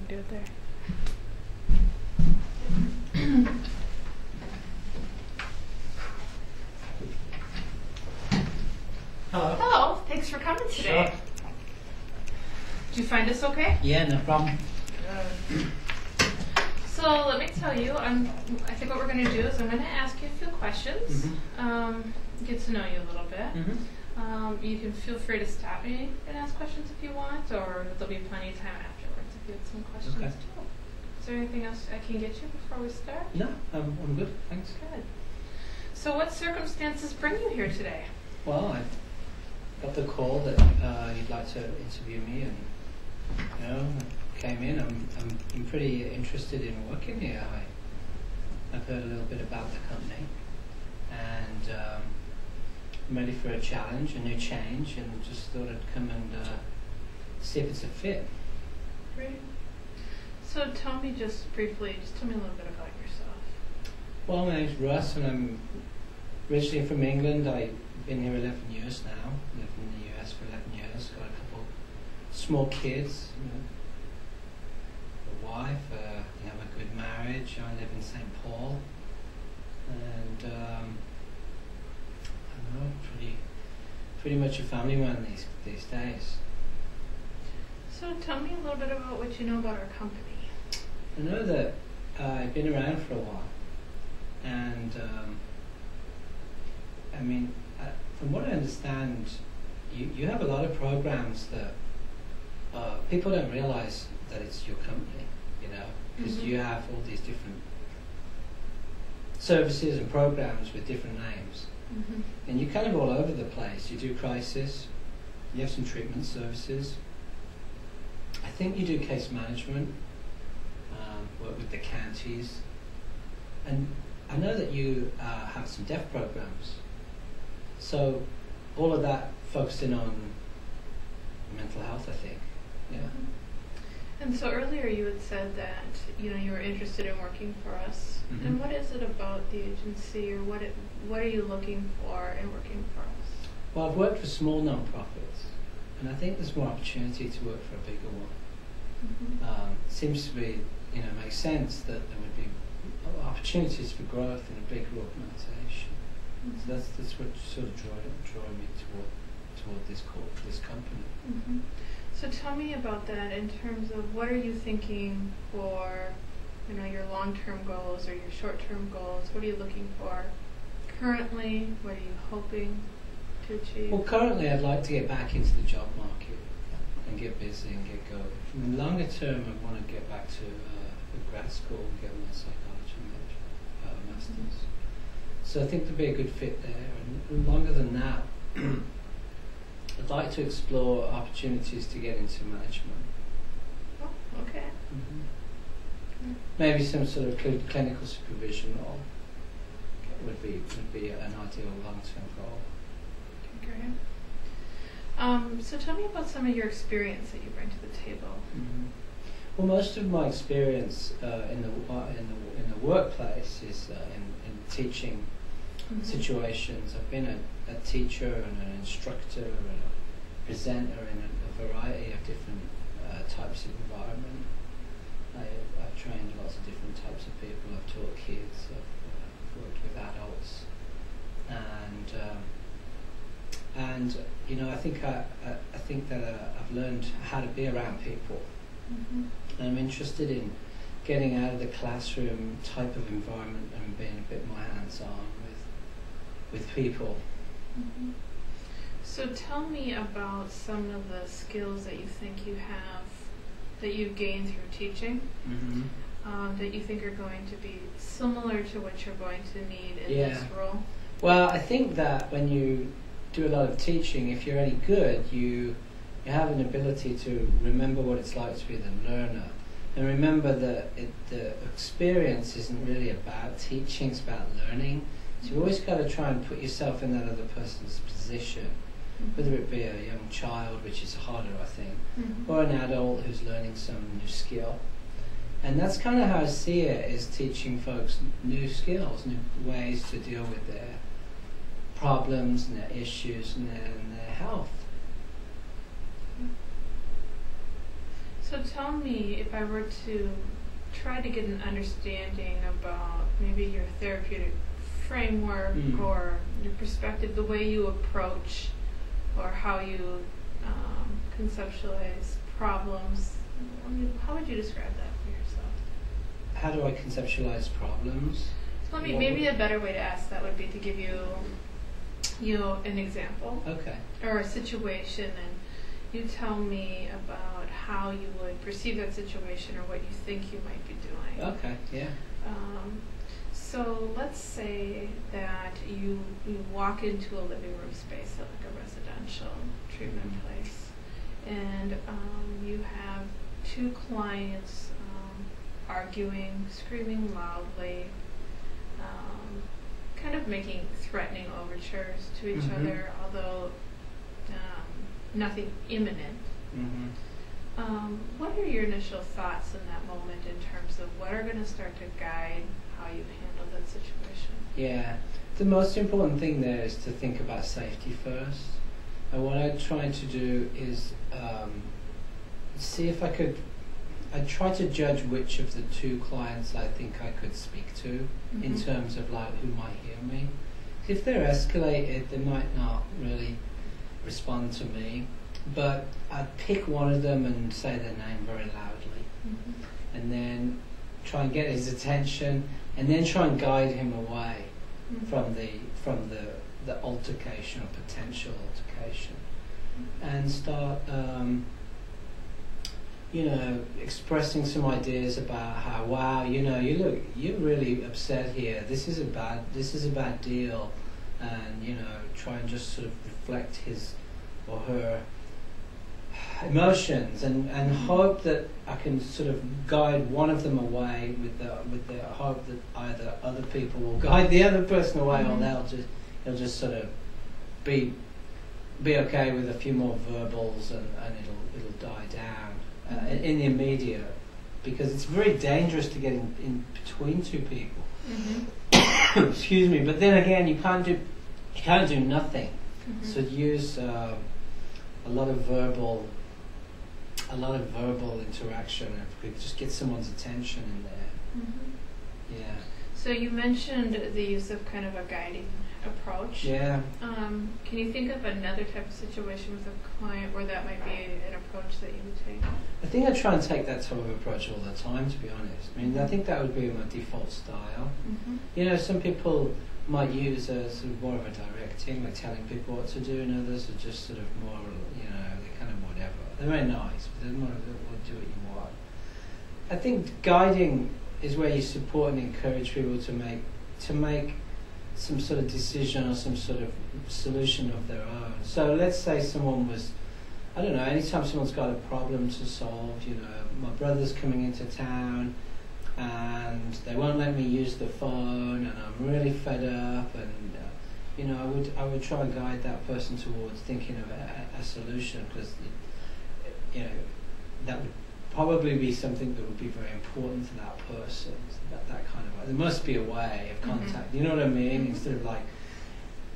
do it there. Hello. Hello, thanks for coming today. Sure. Did you find us okay? Yeah, no problem. So let me tell you, I think what we're going to do is I'm going to ask you a few questions, get to know you a little bit. You can feel free to stop me and ask questions if you want, or there'll be plenty of time afterwards if you have some questions too. Is there anything else I can get you before we start? No, I'm good, thanks. Good. So what circumstances bring you here today? Well, I got the call that you'd like to interview me, and came in. I'm pretty interested in working here. I've heard a little bit about the company, and I'm ready for a challenge, a new change, and just thought I'd come and see if it's a fit. Great. So tell me just briefly, tell me a little bit about yourself. Well, my name's Russ, and I'm originally from England. I've been here 11 years now. Lived in the US for 11 years. Got a couple small kids. A wife. We have a good marriage. I live in St. Paul, and I don't know, pretty much a family man these days. So tell me a little bit about what you know about our company. I know that I've been around for a while, and from what I understand, you have a lot of programs that people don't realize that it's your company, because you have all these different services and programs with different names, and you're kind of all over the place. You do crisis, you have some treatment services. I think you do case management, work with the counties, and I know that you have some deaf programs. So all of that focusing on mental health, I think. Yeah. And so earlier you had said that you were interested in working for us. And what is it about the agency, or what are you looking for in working for us? Well, I've worked for small non-profits, and I think there's more opportunity to work for a bigger one. Seems to be, makes sense that there would be opportunities for growth in a bigger organisation. So that's what sort of drawing me toward this company. So tell me about that in terms of what are you thinking for, your long-term goals or your short-term goals? What are you looking for currently? What are you hoping to achieve? Well, currently I'd like to get back into the job market and get busy and get going. In the longer term, I want to get back to grad school and get my psychology master's. So I think there'd be a good fit there. And longer than that, I'd like to explore opportunities to get into management. Oh, okay. Maybe some sort of clinical supervision role would be an ideal long-term goal. Okay, great. So tell me about some of your experience that you bring to the table. Well, most of my experience in the workplace is in teaching situations. I've been a teacher and an instructor and a presenter in a variety of different types of environment. I've trained lots of different types of people. I've taught kids. I've worked with adults, and I think that I've learned how to be around people. And I'm interested in getting out of the classroom type of environment and being a bit more hands-on with people. So tell me about some of the skills that you think you have, that you've gained through teaching, that you think are going to be similar to what you're going to need in this role. Well, I think that when you do a lot of teaching, if you're any good, you have an ability to remember what it's like to be the learner. And remember that the experience isn't really about teaching, it's about learning. So you've always got to try and put yourself in that other person's position, whether it be a young child, which is harder, I think, or an adult who's learning some new skill. And that's kind of how I see it, is teaching folks new skills, new ways to deal with their problems and their issues and their health. So tell me, if I were to try to get an understanding about maybe your therapeutic framework or your perspective, the way you approach or how you conceptualize problems, how would you describe that for yourself? How do I conceptualize problems? So maybe a better way to ask that would be to give you an example. Okay. Or a situation, and you tell me about how you would perceive that situation or what you think you might be doing. Okay, yeah. So let's say that you walk into a living room space at like a residential treatment place, and you have two clients arguing, screaming loudly, kind of making threatening overtures to each other, although nothing imminent. What are your initial thoughts in that moment in terms of what are going to start to guide how you handle that situation? Yeah, the most important thing there is to think about safety first. And what I tried to do is see if I try to judge which of the two clients I think I could speak to in terms of like who might hear me. If they're escalated, they might not really respond to me, but I'd pick one of them and say their name very loudly, and then try and get his attention, and then try and guide him away from the altercation or potential altercation, and start expressing some ideas about how, wow, you're really upset here. This is a bad deal, and try and just sort of reflect his or her emotions, and hope that I can sort of guide one of them away with the hope that either other people will guide the other person away, or they'll just sort of be okay with a few more verbals, and it'll die down in the immediate, because it's very dangerous to get in between two people. Excuse me, but then again, you can't do nothing. So use a lot of verbal interaction, and if we could just get someone's attention in there. Yeah. So you mentioned the use of kind of a guiding approach. Yeah. Can you think of another type of situation with a client where that might be an approach that you would take? I think I try and take that type of approach all the time, to be honest. I mean, I think that would be my default style. Some people might use a sort of more of a directing, like telling people what to do, and others are just sort of more, they're kind of whatever. They're very nice, but they want to do what you want. I think guiding is where you support and encourage people to make some sort of decision or some sort of solution of their own. So let's say someone was, I don't know, anytime someone's got a problem to solve, my brother's coming into town and they won't let me use the phone, and I'm really fed up, and I would try and guide that person towards thinking of a solution, because that would probably be something that would be very important to that person. That kind of way. There must be a way of contact. You know what I mean? Instead of like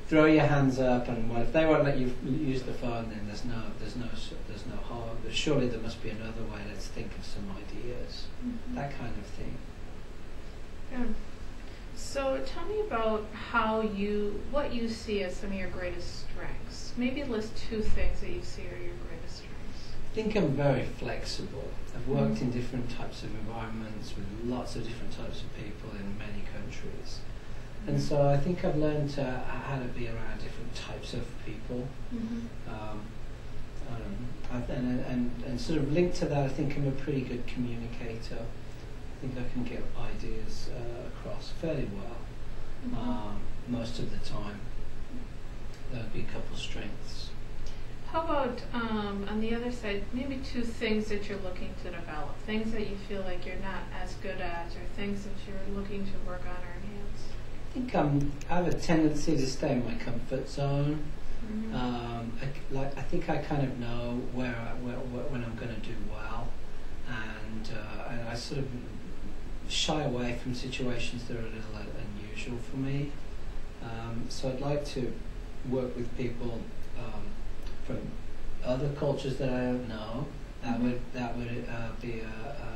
throw your hands up, and well, if they won't let you use the phone, then there's no harm. But surely there must be another way. Let's think of some ideas. That kind of thing. Yeah. So tell me about what you see as some of your greatest strengths. Maybe list two things that you see are your greatest strengths. I think I'm very flexible. I've worked in different types of environments with lots of different types of people in many countries. And so I think I've learned how to be around different types of people. And sort of linked to that, I think I'm a pretty good communicator. I think I can get ideas across fairly well most of the time. That would be a couple strengths. How about, on the other side, maybe two things that you're looking to develop, things that you feel like you're not as good at, or things that you're looking to work on or enhance? I think I have a tendency to stay in my comfort zone. I think I kind of know when I'm going to do well, and I sort of shy away from situations that are a little unusual for me. So I'd like to work with people from other cultures that I don't know, That would be a